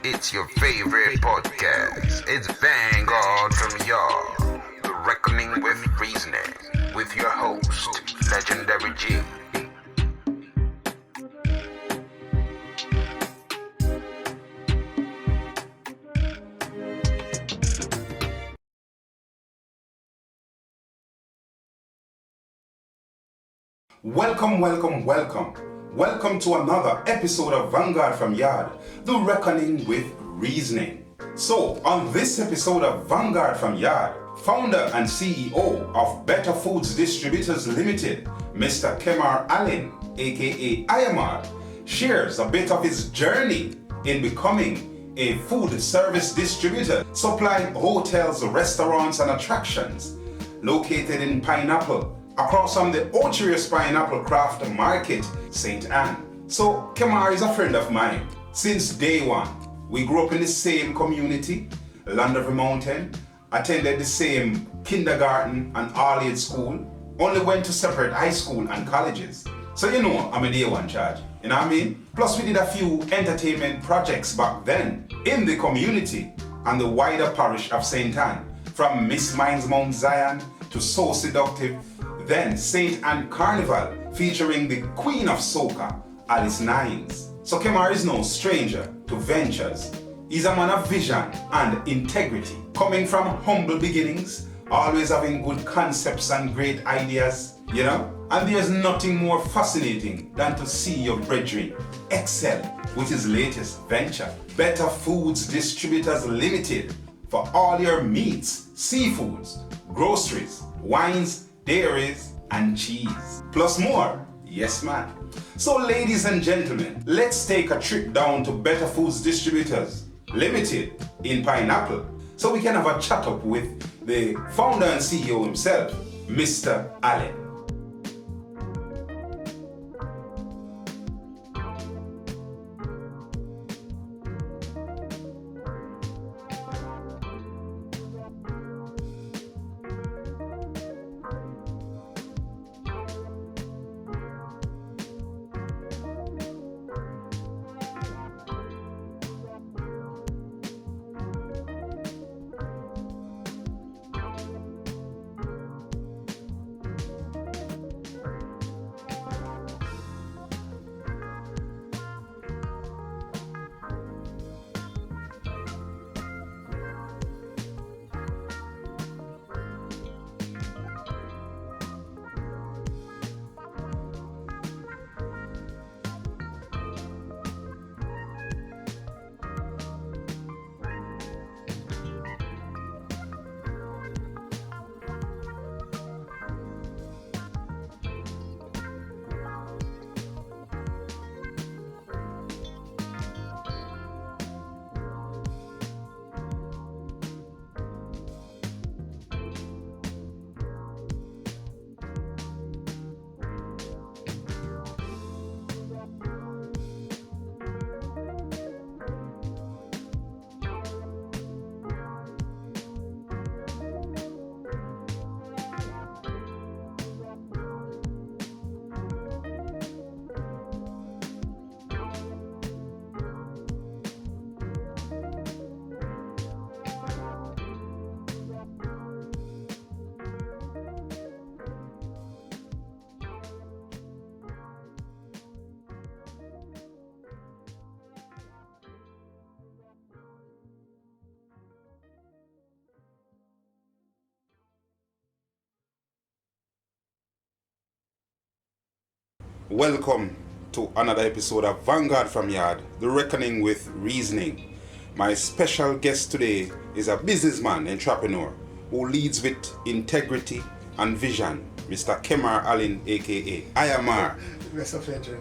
It's your favorite podcast. It's Vanguard from Yaad. The Reckoning with Reasoning. With your host, Legendary G. Welcome to another episode of Vanguard from Yaad, the Reckoning with Reasoning. So, on this episode of Vanguard from Yaad, founder and CEO of Better Foods Distributors Limited, Mr. Kemar Allen, aka Kemar, shares a bit of his journey in becoming a food service distributor, supplying hotels, restaurants, and attractions located in Pineapple, across from the Ocherius Pineapple Craft Market, St Ann. So Kemar is a friend of mine since day one. We grew up in the same community, Land of the Mountain, attended the same kindergarten and all-age school, only went to separate high school and colleges. So you know, I'm a day one charge, you know what I mean? Plus we did a few entertainment projects back then in the community and the wider parish of St Ann, from Miss Minds Mount Zion to So Seductive, then St Ann Carnival, featuring the Queen of Soca, Alice Nines. So Kemar is no stranger to ventures. He's a man of vision and integrity, coming from humble beginnings, always having good concepts and great ideas, you know? And there's nothing more fascinating than to see your brethren excel with his latest venture, Better Foods Distributors Limited, for all your meats, seafoods, groceries, wines, dairies, and cheese. Plus more. Yes, man. So, ladies and gentlemen, let's take a trip down to Better Foods Distributors Limited in Pineapple so we can have a chat up with the founder and CEO himself, Mr. Allen. Welcome to another episode of Vanguard from Yaad, the Reckoning with Reasoning. My special guest today is a businessman, entrepreneur, who leads with integrity and vision, Mr. Kemar Allen, aka Kemar.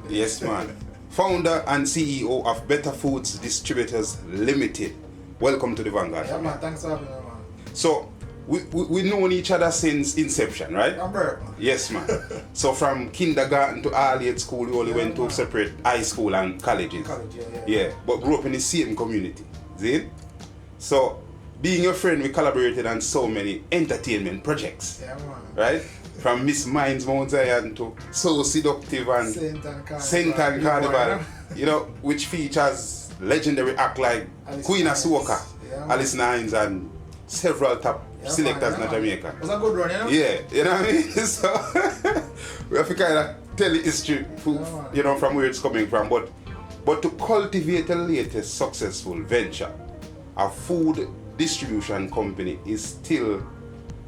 Yes, man. Founder and CEO of Better Foods Distributors Limited. Welcome to the Vanguard. Yeah, man. Thanks for having me, man. So, we've known each other since inception, right? I'm broke, man. Yes, man. So from kindergarten to all-age school, we only went to separate high school and colleges. Yeah, but grew up in the same community. See? So, being your friend, we collaborated on so many entertainment projects. Yeah, man. Right? From Miss Minds Mount Zion to So Seductive and St Ann Carnival, you know, which features legendary act like Alice Queen of Nines. Soca, Yeah, man. Alice Nines, and several top Yeah, selectors man, in Jamaica. It was a good run, you know? Yeah, you know what I mean? So we have to kind of tell the history, you know, from where it's coming from. But to cultivate the latest successful venture, a food distribution company is still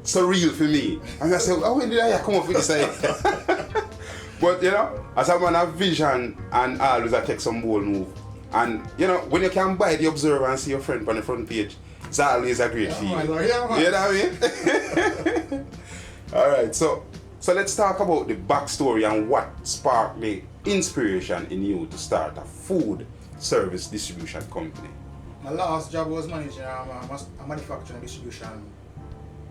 surreal for me. And I said, when did I come up with this idea? But you know, as a man of vision and always I take some bold move. And you know, when you can buy the Observer and see your friend on the front page, it's always a great feeling. Man. You know what I mean? Alright, so let's talk about the backstory and what sparked the inspiration in you to start a food service distribution company. My last job was managing a manufacturing distribution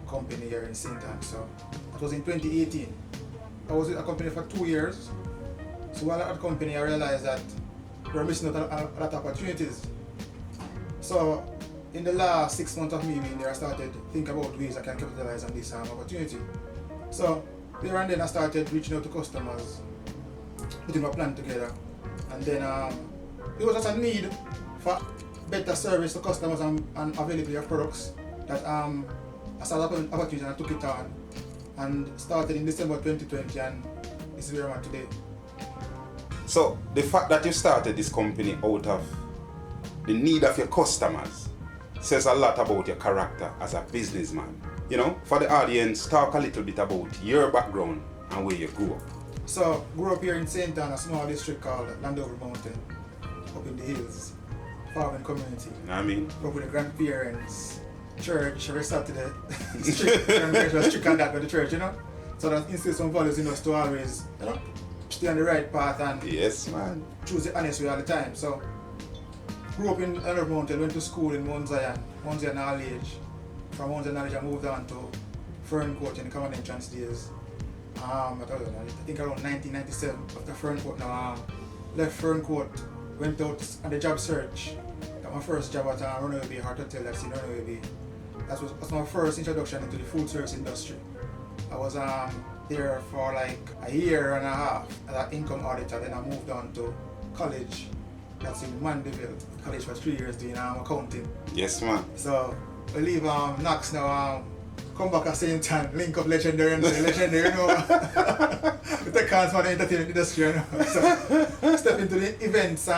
company here in St Ann. So it was in 2018. I was with a company for 2 years. So while at the company, I realized that we were missing out on a lot of opportunities. So in the last 6 months of me being there, I started thinking about ways I can capitalize on this opportunity. So there and then I started reaching out to customers, putting a plan together, and then it was just a need for better service to customers and availability of products that I started an opportunity and I took it on and started in December 2020, and this is where I'm at today. So the fact that you started this company out of the need of your customers says a lot about your character as a businessman. You know, for the audience, talk a little bit about your background and where you grew up. So, grew up here in St Ann, a small district called Landover Mountain, up in the hills, farming community. You know what I mean? Grew up with the grandparents, church every Saturday. Grandparents were strict on that with the church, you know. So that instills some values in us to always, you know, stay on the right path and Yes, man. choose the honest way all the time. So, grew up in Landover Mountain, went to school in Mount Zion Knowledge. From Mount Zion Knowledge, I moved on to Ferncourt in the common entrance days. I think around 1997. After Ferncourt, now left Ferncourt, went out on the job search. Got my first job at Runaway Bay Heart Hotel that's in Runaway Bay. That was my first introduction into the food service industry. I was there for like a year and a half as an income auditor. Then I moved on to college. That's in Mandeville. College for 3 years doing accounting. Yes, man. So I leave Knox now. Come back at St Ann, link up legendary and legendary, you know. We take hands for the entertainment industry, you know. So step into the events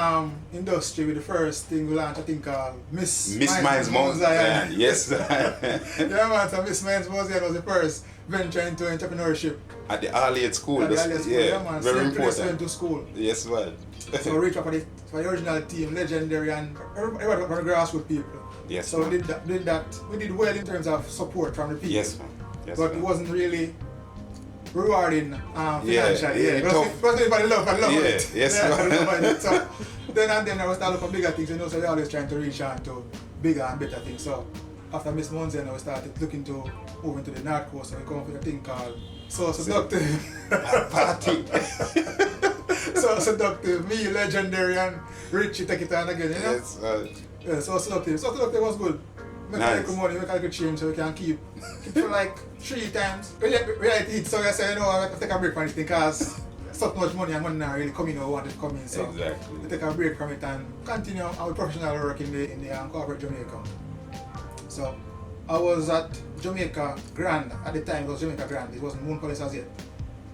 industry with the first thing we launched, I think called Miss Minds Mount Zion. Yes. Yeah, man, so Miss Minds Mount Zion was the first venture into entrepreneurship. At the early school. At the early school, yeah, man. Very Same place important. went to school. Yes, man. So we reached out for the original team, legendary, and everybody from the grassroots people. Yes, so man. we did that. We did well in terms of support from the people. Yes, man. Yes, but man. it wasn't really rewarding financially. Yeah, It wasn't anybody love it. Yes, yeah, man. love it. So then I was starting for bigger things, you know, so we're always trying to reach out to bigger and better things. So after Miss Monzen, we started looking to move into the North Coast, and we come up with a thing called So Seductive. Party. So Seductive, me, legendary, and Richie take it on again, you know? Yes, Yeah, So Seductive. So Seductive was good. Make a little money, make a little change so we can keep for like 3 times. We like to eat, so I say, you know, I have to take a break from it because so much money and money not really coming or wanted to come in. So Exactly. we take a break from it and continue our professional work in the corporate Jamaica. So I was at Jamaica Grand at the time. It was Jamaica Grand. It wasn't Moon Palace as yet.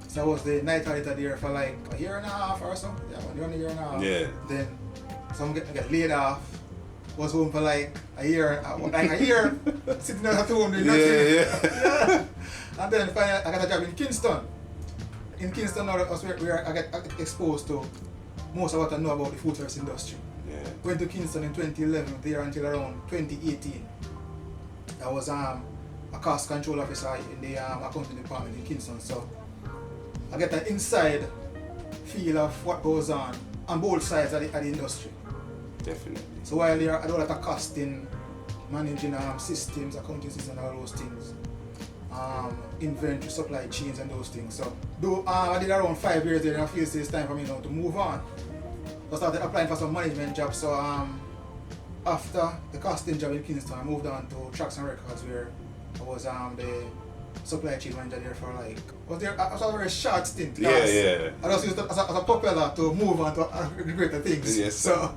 So I was the night auditor there for like a year and a half or so. Yeah, 1 year and a half. Yeah. Then some get laid off. Was home for like a year, sitting at home doing nothing. Yeah. And then finally I got a job in Kingston. In Kingston, now that's where I got exposed to most of what I know about the food service industry. Yeah. Went to Kingston in 2011, there until around 2018. I was a cost control officer in the accounting department in Kingston. So I get an inside feel of what goes on both sides of the industry. Definitely. So while there, I do a lot of costing, managing systems, accounting systems and all those things. Inventory, supply chains and those things. So I did around 5 years there and I feel it's time for me now to move on. So I started applying for some management jobs. So after the costing job in Kingston, I moved on to Tracks and Records where I was the supply chain manager there for like, I was a very short stint. Yeah. I just used it as a propeller to move on to greater things. Yes, so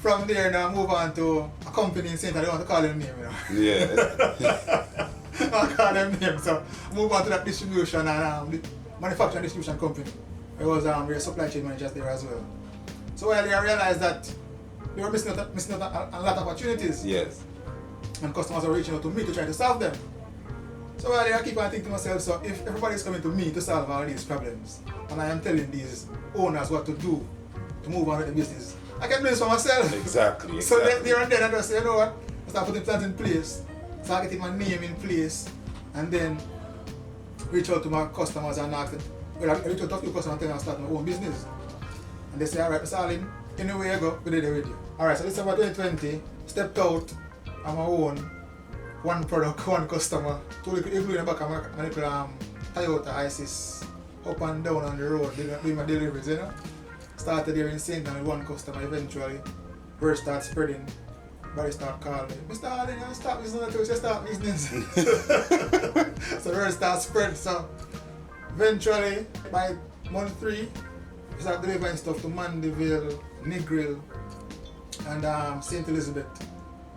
from there now I move on to a company in St Ann. I don't want to call them name, Yeah. I call them name. So I move on to that distribution and the manufacturing distribution company. I was their supply chain managers there as well. So while I realized that they were missing out a lot of opportunities. Yes. And customers are reaching out to me to try to solve them. So while I keep on thinking to myself, so if everybody's coming to me to solve all these problems, and I am telling these owners what to do to move on with the business, I can do this for myself. Exactly. So there and then I just say, you know what, I start putting plans in place, start getting my name in place, and then reach out to my customers and ask them, well, I reach out to a few customers and tell them I start my own business. And they say, alright, Mr. Allen, anywhere you go, we're there with you. Alright, so December 2020, stepped out on my own, one product, one customer, including the back of my little Toyota ISIS, up and down on the road, doing my deliveries, you know. Started here in St Ann with one customer, eventually, word started spreading, everybody started calling me, Mr. Allen, you start business, you start business. So word started spread, so eventually, by month 3, we started delivering stuff to Mandeville, Negril, and St. Elizabeth.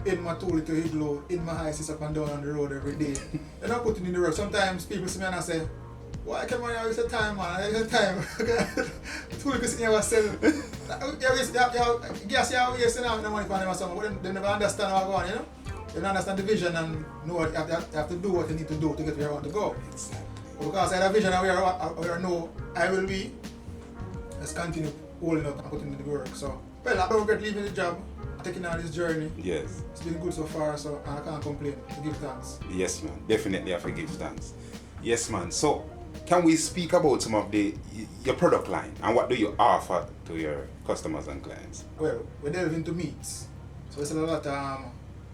In my 2 little igloo, in my ISIS up and down on the road every day. And I'm putting in the work. Sometimes people see me and I say, why come on, you waste time, man? I waste time. 2 little sitting here sell. Guess you are wasting no money for them or something. But they never understand how I go on, you know? They don't understand the vision and know what you have to do what you need to do to get where you want to go. Exactly. But because I have a vision and where I know I will be, let's continue holding up and putting in the work. So, well, I don't regret leaving the job, taking on this journey. Yes. It's been good so far, so I can't complain. I give thanks. Yes, man. Definitely I forgive thanks. Yes, man. So, can we speak about some of your product line and what do you offer to your customers and clients? Well, we delve into meats. So we sell a lot of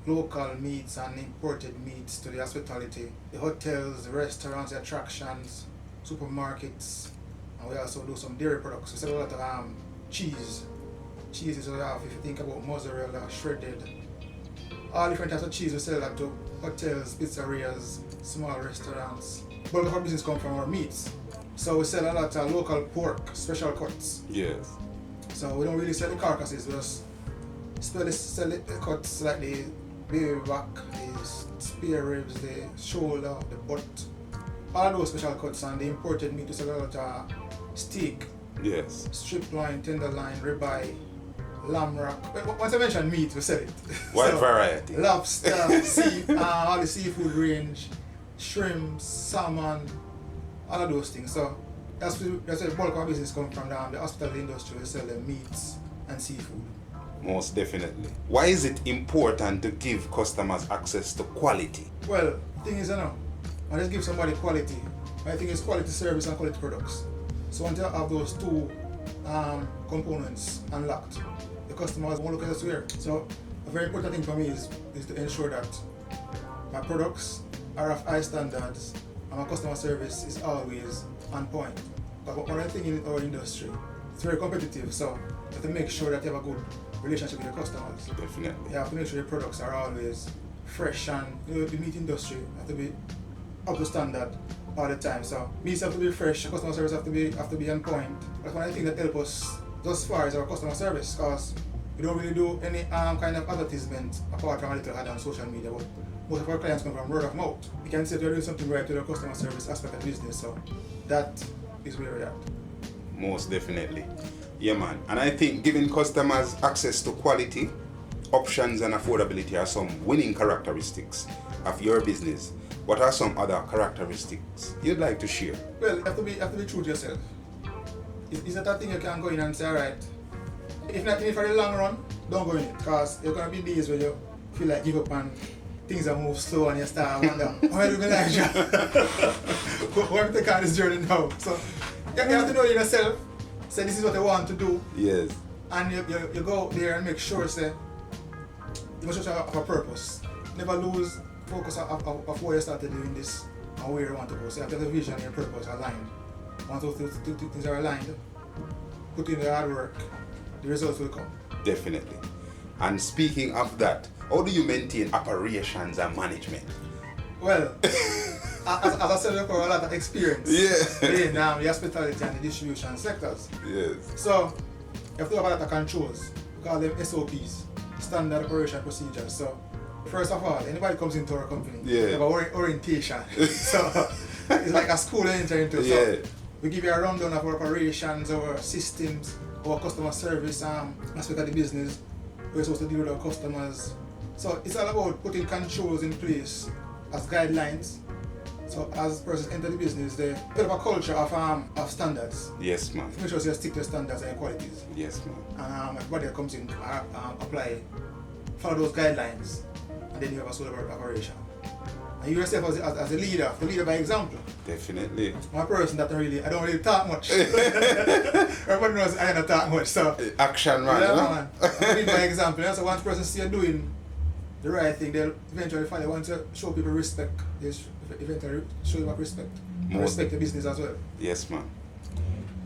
local meats and imported meats to the hospitality, the hotels, the restaurants, the attractions, supermarkets, and we also do some dairy products. We sell a lot of cheese. Cheeses we have, if you think about mozzarella, shredded, all different types of cheese we sell that to hotels, pizzerias, small restaurants. Bulk of our business comes from our meats. So we sell a lot of local pork, special cuts. Yes. So we don't really sell the carcasses, we just sell the cuts like the baby back, the spare ribs, the shoulder, the butt. All those special cuts, and the imported meat we sell a lot of steak, Yes. strip loin, tenderloin, ribeye, lamb rack. Once I mention meat, we sell it. Wide variety. Lobster, all the seafood range, shrimp, salmon, all of those things. So that's where the bulk of our business comes from. The hospitality industry, we sell the meats and seafood. Most definitely. Why is it important to give customers access to quality? Well, the thing is, I just give somebody quality. I think it's quality service and quality products. So until I have those 2 components unlocked, the customers won't look at us where. So a very important thing for me is to ensure that my products are of high standards and my customer service is always on point. But one of the things in our industry, it's very competitive, so you have to make sure that you have a good relationship with your customers. Definitely. You have to make sure your products are always fresh, and the meat industry have to be up to standard all the time. So meats have to be fresh, customer service have to be on point. That's one of the things that help us thus far is our customer service, because we don't really do any kind of advertisement apart from a little ad on social media. But most of our clients come from word of mouth. We can say we're doing something right with our customer service aspect of business. So that is where we're at. Most definitely. Yeah, man. And I think giving customers access to quality, options, and affordability are some winning characteristics of your business. What are some other characteristics you'd like to share? Well, you have to be true to yourself. It's not a thing you can go in and say, alright, if not in it for the long run, don't go in it, because there's going to be days where you feel like give up and things are move slow and you start wonder, why do we like why am I taking on this journey now? So you have to know yourself, say this is what I want to do, Yes. and you go there and make sure, say, you must have a purpose. Never lose focus of where you started doing this and where you want to go. So you have to have the vision and your purpose aligned. Once those two things are aligned, put in the hard work, the results will come. Definitely. And speaking of that, how do you maintain operations and management? Well, as I said before, a lot of experience in the hospitality and the distribution sectors. Yes. So you have to have a lot of controls we call them SOPs, Standard Operation Procedures. So first of all, anybody comes into our company, Yeah. we have an orientation. So it's like a school you enter into. Yeah. So we give you a rundown of our operations, our systems, our customer service aspect of the business. We're supposed to deal with our customers. So it's all about putting controls in place as guidelines. So as persons enter the business, they build up a culture of standards. Yes, man. Make sure you stick to standards and qualities. Yes, man. And everybody that comes in, apply, follow those guidelines, and then you have a sort of operation. And you yourself as a leader, the leader by example. Definitely. I'm a person that I don't really talk much. Everybody knows I don't talk much, so. Action, man. Yeah, Huh? man. I lead by example. So once person see you doing the right thing, they'll eventually find they want to show people respect. They eventually show you respect. And respect the business as well. Yes, man.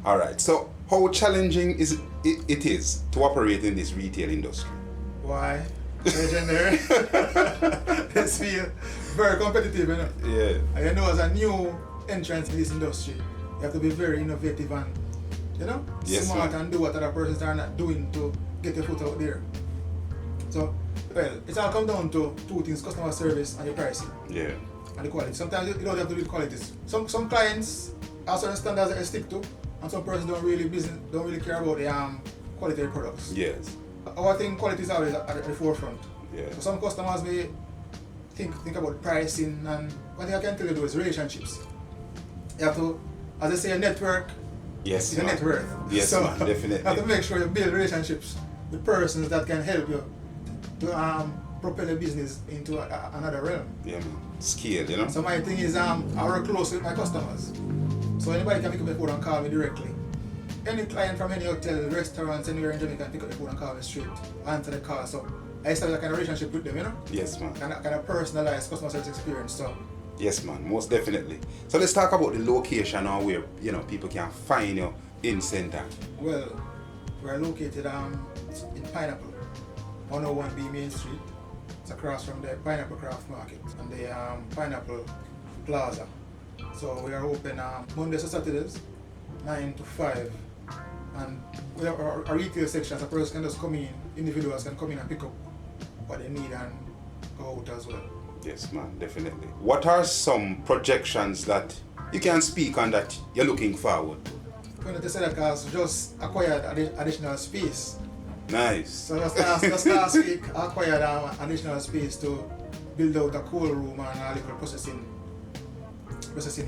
All right. So, how challenging is it is to operate in this retail industry? Why? Legendary. This field very competitive, you know. Yeah. And you know, as a new entrant in this industry, you have to be very innovative and, you know, Yes, smart man. and do what other persons are not doing to get your foot out there. So, well, it all comes down to two things: customer service and your pricing Yeah. and the quality. Sometimes you don't have to do with qualities. Some clients have certain standards that they stick to, and some persons don't really care about the quality of the products. Yes. Our thing, quality is always at the forefront. Yeah. So some customers may think about pricing, and one thing I can tell you though is relationships. You have to, as I say, a network Yes, is a man. net worth. Yes, So man, definitely. you have to make sure you build relationships with persons that can help you to propel your business into another realm. Yeah, man. Scale, you know? So my thing is I work close with my customers. So anybody can pick up the phone and call me directly. Any client from any hotel, restaurants, anywhere in Jamaica can pick up the phone and call me straight, answer the call. So I establish a kind of relationship with them, you know? Yes, man. Kind of personalized customer service experience. So Yes, man. Most definitely. So let's talk about the location or where, you know, people can find you in St Ann. well, we're located in Pineapple, 101B Main Street. It's across from the Pineapple Craft Market and the Pineapple Plaza. So we are open Mondays to Saturdays, 9 to 5. And we have our retail section, so persons can just come in, individuals can come in and pick up what they need and go out as well. Yes, man. Definitely. What are some projections that you can speak on that you're looking forward to? When I say that, because we just acquired additional space. Nice. So just last week, I acquired additional space to build out a cool room and a little processing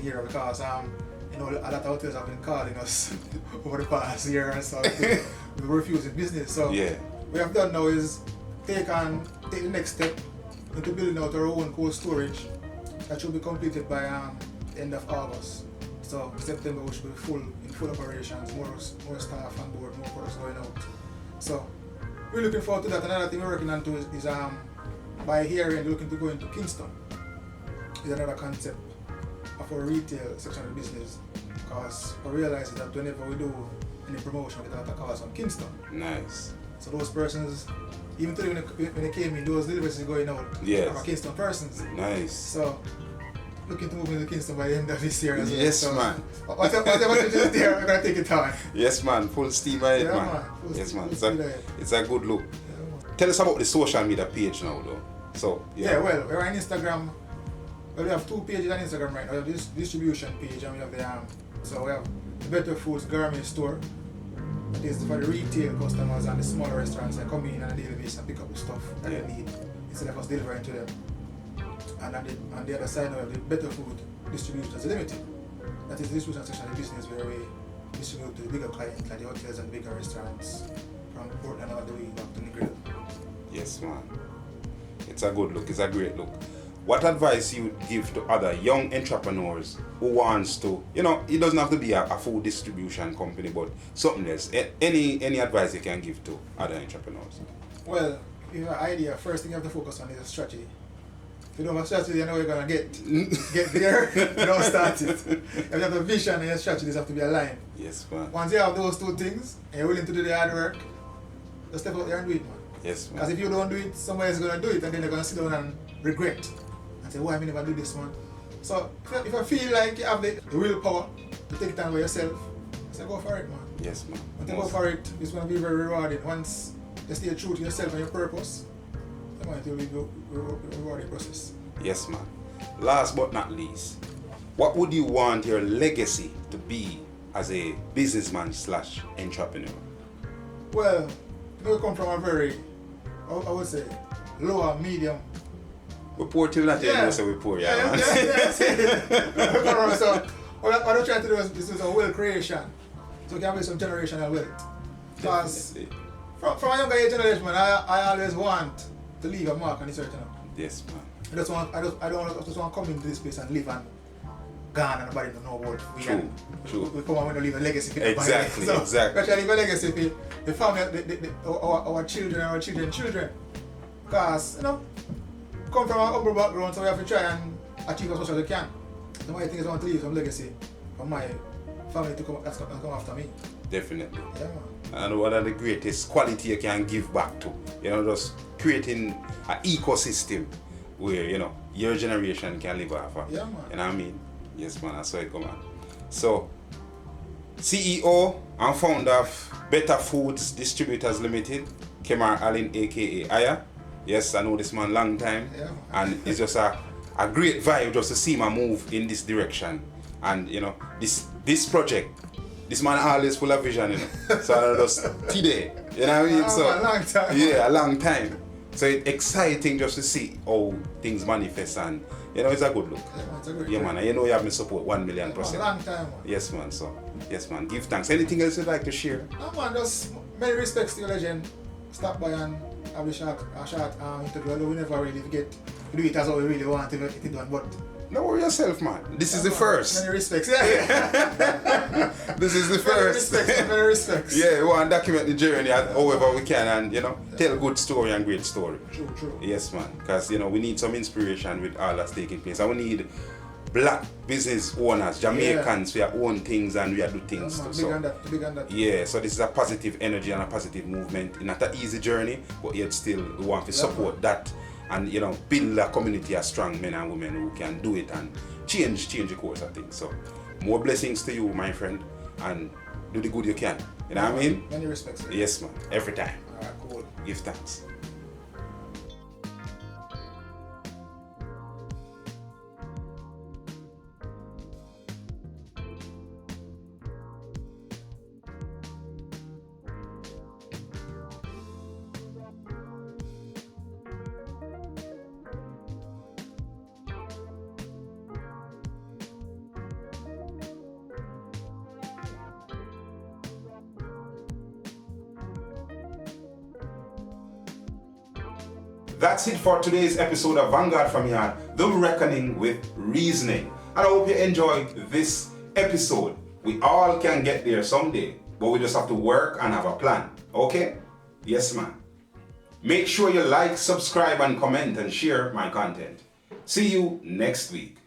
here because you know, a lot of hotels have been calling us over the past year and so we were refusing business. So Yeah. what we have done now is take the next step into building out our own cold storage that should be completed by the end of August. So September we should be in full operations, more staff on board, more products going out. So we're looking forward to that. Another thing we're working on too is by here we're looking to go into Kingston. Is another concept of our retail section of the business because we realize that whenever we do any promotion we get a lot of calls from Kingston. Nice. So those persons, even today when they came in, those deliveries is going out Yes. for Kingston persons. Nice. So looking to move into Kingston by the end of this year as well. Yes, So, man. Whatever it is there, we're going to take it on. Yes, man. Full steam ahead, Yeah, man. man. Full Yes, steam- man. full speed ahead. It's a good look. Yeah, man. Tell us about the social media page now, though. So, Yeah, well, we're on Instagram. Well, we have two pages on Instagram right now. We have this distribution page and we have the so we have the Better Foods Gourmet Store. That is for the retail customers and the smaller restaurants that come in on a daily basis and pick up the stuff that Yeah. they need instead of us delivering to them. And on the other side we have the Better Food Distributors Limited. That is the distribution section of the business where we distribute to the bigger clients like the hotels and bigger restaurants from Portland all the way back to Negril. yes, man. It's a good look. It's a great look. What advice you would give to other young entrepreneurs who wants to, you know, it doesn't have to be a food distribution company, but something else. Any advice you can give to other entrepreneurs? Well, if you have an idea, first thing you have to focus on is a strategy. If you don't have a strategy, you know you're gonna get there. You don't start it. If you have a vision and your strategies have to be aligned. Yes, man. Once you have those two things and you're willing to do the hard work, just step out there and do it, man. Yes, Because man. if you don't do it, somebody is gonna do it and then they're gonna sit down and regret and say, why I never do this one? So if you feel like you have the willpower to take time by yourself, say go for it, man. Yes, man. Once you go for it, it's gonna be very rewarding. Once you stay true to yourself and your purpose, it will be a rewarding process. Yes, man. Last but not least, what would you want your legacy to be as a businessman / entrepreneur? Well, we come from a very, I would say, lower, medium. We poor till not Yeah. know so we poor, yeah, man. So, what I'm trying to do is a wealth creation. So we can have some generational wealth. Because Definitely. from a younger age generation, man, I always want to leave a mark on this earth, you know. Yes, man. I just want to come into this place and live and gone and nobody don't know about we True, and true. we come and we leave a legacy for everybody. Exactly, So, exactly. we actually leave a legacy for the family, our children and our children's children. Because, you know, come from a humble background, so we have to try and achieve as much as we can. The my thing is I want to leave some legacy for my family to come after me. Definitely. Yeah, man. And one of the greatest quality you can give back to, you know, just creating an ecosystem where, you know, your generation can live off of. Yeah, man. You know what I mean? Yes, man, that's how it come on. So, CEO and founder of Better Foods Distributors Limited, Kemar Allen, aka Aya. Yes, I know this man long time. Yeah. And it's just a great vibe just to see him move in this direction. And, you know, this project, this man always full of vision, you know. So I just today, you know what I mean? So A long time. yeah, a long time. So it's exciting just to see how things manifest, and you know it's a good look. Yeah, man, it's a great Yeah, man. And you know you have my support 1,000,000%. A long time, man. Yes, man. So yes, man. Give thanks. Anything else you'd like to share? No, man, just many respects to your legend. Stop by and have a short interview. Although we never really get to do it as how we really want to get it done, but Don't worry yourself, man. This is the first. many respects. Yeah. This is the Many first. respects. Many respects. Yeah, we want to document the journey however we can, and you know, tell good story and great story. True. Yes, man. Because you know we need some inspiration with all that's taking place, and we need black business owners, Jamaicans, we own things and we do things too. Big on that. Yeah, so this is a positive energy and a positive movement. It's not an easy journey, but yet still we want to support that and you know build a community of strong men and women who can do it and change the course of things. So more blessings to you, my friend, and do the good you can. You know what I mean? Many respects. Yes, man. Every time. Alright, cool. Give thanks. That's it for today's episode of Vanguard from Yaad, The Reckoning with Reasoning. And I hope you enjoyed this episode. We all can get there someday, but we just have to work and have a plan. Okay? Yes, man. Make sure you like, subscribe, and comment and share my content. See you next week.